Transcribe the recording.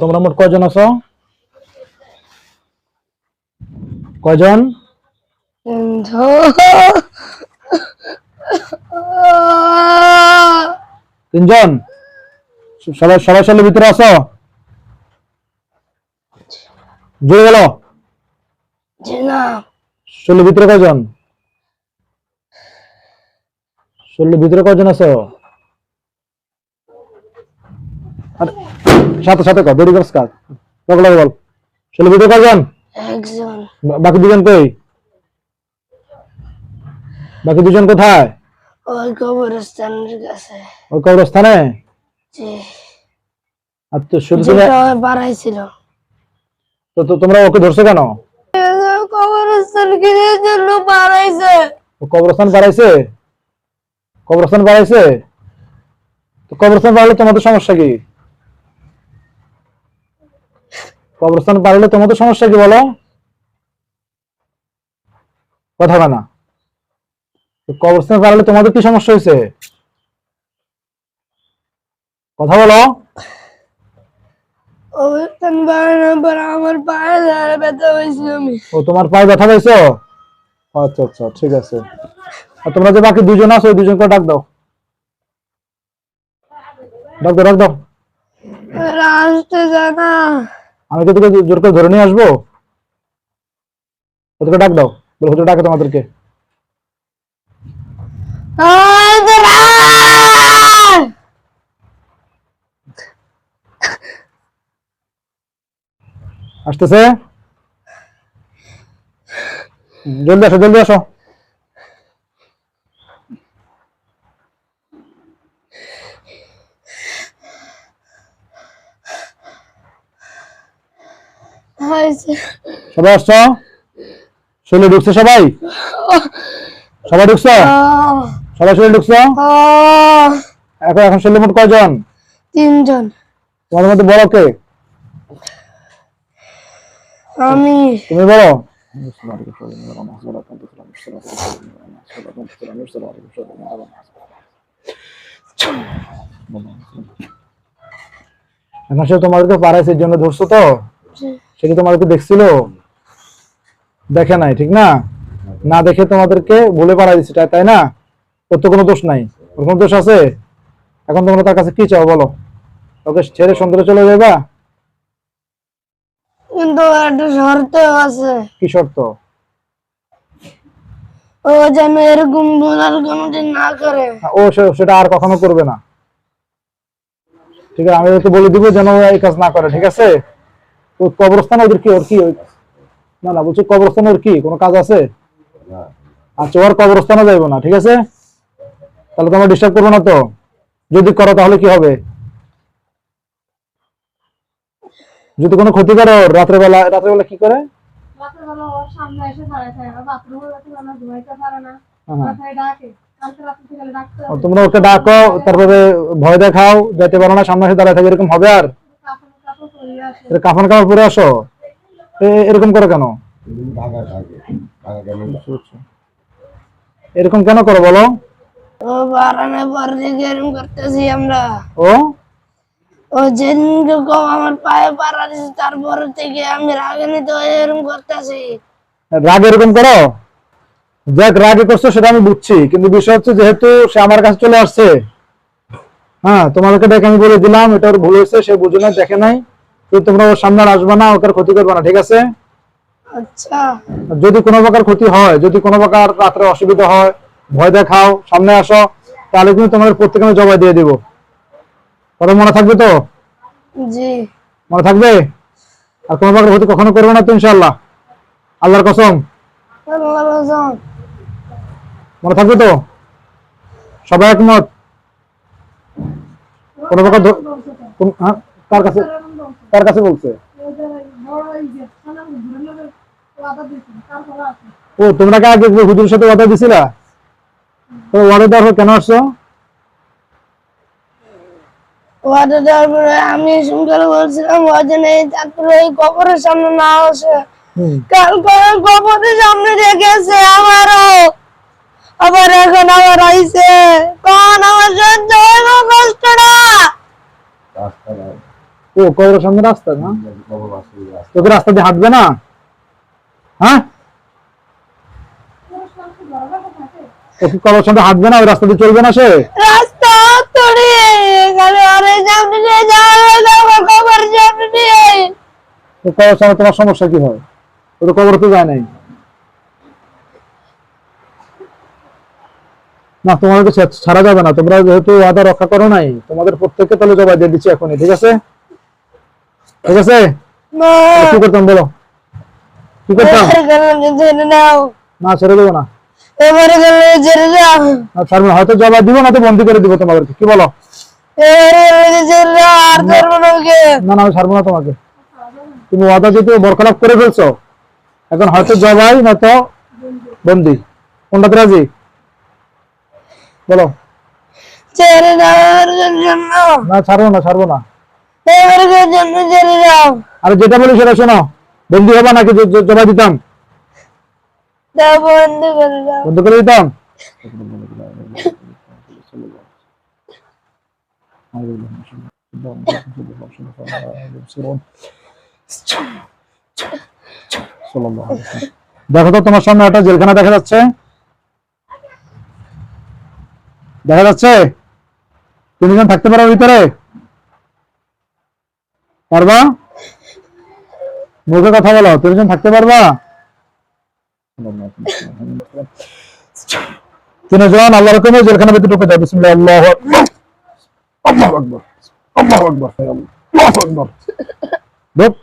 তোমরা মোট কয়জন আছো? কয়জন? তিনজন। সবাই সবাই সেলের ভিতরে আছো? জোরে বলো। সেলের ভিতরে কয়জন? সেলের ভিতরে কয়জন আছো? সাথে সাথে কর, দেরি করছ কাজ। বল। সেলের ভিতরে কয়জন? একজন। বাকি দুজন কই? বাকি দুজন কোথায়? ওই কবরস্থানের কাছে। ওই কবরস্থানে? জি। আর তো শুধু যেটা বাড়াইছিল। তো তোমরা ওকে ধরছো কেন? কবরস্থান কিসের জন্য বাড়াইছে? কবরস্থান বাড়াইছে? কবরস্থান বাড়াইছে? তো কবরস্থান বাড়ালে তোমাদের সমস্যা কি? কবরস্থান বাড়ালে তোমাদের সমস্যা কি বলো? কথা বলে না। কবরস্থান বাড়ালে তোমাদের কি সমস্যা হয়েছে? কথা বলো। কবরস্থান বাড়ানোর পর আমার পায়ে ব্যথা হয়েছিল। ও, তোমার পায়ে ব্যথা পাইছো? আচ্ছা আচ্ছা, ঠিক আছে। আর তোমরা যে বাকি দুজন আছো, ওই দুজনকে ডাক দাও। ডাক দাও। আসতে জানা। আমি কি তোকে জোর করে ধরে নিয়ে আসবো? ওদেরকে ডাক দাও, বলো হুজুর ডাকে তোমাদেরকে। আসতেছে? জলদি আসো। সবাই আসছো? শৈলে ঢুকছে সবাই? সবাই ঢুকছো? সবাই শৈলে ঢুকছো? এখন শৈলে মোট কয়জন? তিনজন। তোমাদের মধ্যে বড় কে? আমি। তুমি বড়? এখন সে তোমাদেরকে পাড়াইছে, এর জন্য ধরছো তো? সে কি তোমাদেরকে দেখছিল? দেখে নাই, ঠিক না? না দেখে তোমাদেরকে ভুলে পাড়াই দিচ্ছে, তাই না? ওর তো কোনো দোষ নাই। ওর কোনো দোষ আছে? এখন তোমরা তার কাছে কি চাও বলো? ওকে ছেড়ে সুন্দরে চলে যাবা? কিন্তু একটা শর্ত আছে। কি শর্ত? ও যেন এরকম ভুল কোনোদিন না করে। ও সেটা আর কখনো করবে না, ঠিক আছে? আমি ওকে বলে দিব যেন ও এই কাজ না করে, ঠিক আছে? ওই কবরস্থান ওর কি না বলছি, কবরস্থান ওর কি কোনো কাজ আছে? আচ্ছা, ওর কবরস্থানে যাইবো না, ঠিক আছে? তাহলে তোমার ডিস্টার্ব করবো না তো? যদি করো তাহলে কি হবে? যদি কোনো ক্ষতি করো রাত্রেবেলা কি করে? তোমরা ওকে ডাকো, তারপরে ভয় দেখাও, যেতে পারো না, সামনে এসে দাঁড়ায় থাকে, এরকম হবে? আর কাফন কাপড় পরে আসো, এরকম করো কেন? এরকম কেন করো বলো? ও বারানে পর থেকে এরকম করতেছি আমরা। ও যেদিন আমার পায়ে পাড়া দিছে তারপর থেকে আমি রাগান্বিত হয়ে এরকম করতেছি। রাগ এরকম করো? যাক, রাগে করছো সেটা আমি বুঝছি, কিন্তু বিষয় হচ্ছে যেহেতু সে আমার কাছে চলে আসছে, হ্যাঁ, তোমাদেরকে দেখে আমি বলে দিলাম এটা ওর ভুল হয়েছে, সে বুঝে নাই, দেখে নাই, তোমরা ওর সামনে আসবে না, ওকে ক্ষতি করবে না, ঠিক আছে? আচ্ছা। যদি কোনো প্রকার ক্ষতি হয়, যদি কোনো প্রকার রাত্রে অসুবিধা হয়, ভয় দেখাও, সামনে আসো, তাহলে কিন্তু তোমাদের প্রত্যেকে আমি জবাই দিয়ে দিব। কথা মনে থাকবে তো? জি। মনে থাকবে? আর কোনো প্রকার ক্ষতি কখনো করবে না তো ইনশাআল্লাহ? আল্লাহর কসম? মনে থাকবে তো? সবাই একমত? কোনো প্রকার কার কাছে বলছে? ও, তোমরা কি আগে হুজুরের সাথে কথা দিছিলা? তো ওয়াদা দেওয়ার কেন আসছো? ওয়াদা দেওয়ার পরে আমি সকালে বলছিলাম ও যেন তারপরে এই কবরের সামনে না আসে। কালকে কবরের সামনে রেখেছে আমারও, আবার এখন আবার আইছে। কোন আমার সহ্য হইব কষ্টটা? ও কবরের সামনে রাস্তা না, তোকে রাস্তা দিয়ে হাঁটবে না? হ্যাঁ, ও কি কবরের সামনে হাঁটবে না? ওই রাস্তা দিয়ে চলবে না সে? রাস্তা তোরে এখানে আরে সামনে দিয়ে যাওয়া কবর সামনে দিয়ে। তো কবরের সামনে তোমার সমস্যা কি হয়? ও তো কবর তো যায় নাই না, তোমাদেরকে ছাড়া যাবে না। তোমরা যেহেতু ওয়াদা রক্ষা করো নাই, তোমাদের প্রত্যেককে তাহলে জবাই দিয়ে দিচ্ছি এখনই, ঠিক আছে? ঠিক আছে, মা তাহলে কি করতাম বলো, কি করতাম? ছেড়ে দাও, না ছেড়ে দেবো না, এবারে গেলে ছেড়ে দাও, না ছাড়বো না। হয়তো জবাই দিব না তো বন্দি করে দিব তোমাদেরকে, কি বলো? এবারে ছেড়ে দাও, আর ধরবো না ওকে। না না, আমি ছাড়বো না তোমাকে। তুমি ওয়াদা যেহেতু বরখলাপ করে ফেলছো, এখন হয়তো জবাই নয়তো বন্দি, কোনটাতে রাজি বলো? ছেড়ে দাও এবারে জন্য, না ছাড়বো না, ছাড়বো না। এবারে জন্য ছেড়ে দাও। আর যেটা বলি সেটা শোনো, বন্দি হবা নাকি জবাই দিতাম? দাও বন্ধ করে দাও। বন্ধ করে দিতাম। দেখো তো তোমার সামনে একটা জেলখানা দেখা যাচ্ছে, দেখা যাচ্ছে? তিনজন থাকতে পারো ভিতরে? পারবা? মুখে কথা বলো, তিনজন থাকতে পারবা? তিনজন আল্লাহর হুকুমে জেলখানা ভিতরে ঢুকে যায়। বিসমিল্লাহ, আল্লাহু আকবার, আল্লাহু আকবার, আল্লাহু আকবার, আল্লাহু আকবার। ঢুক।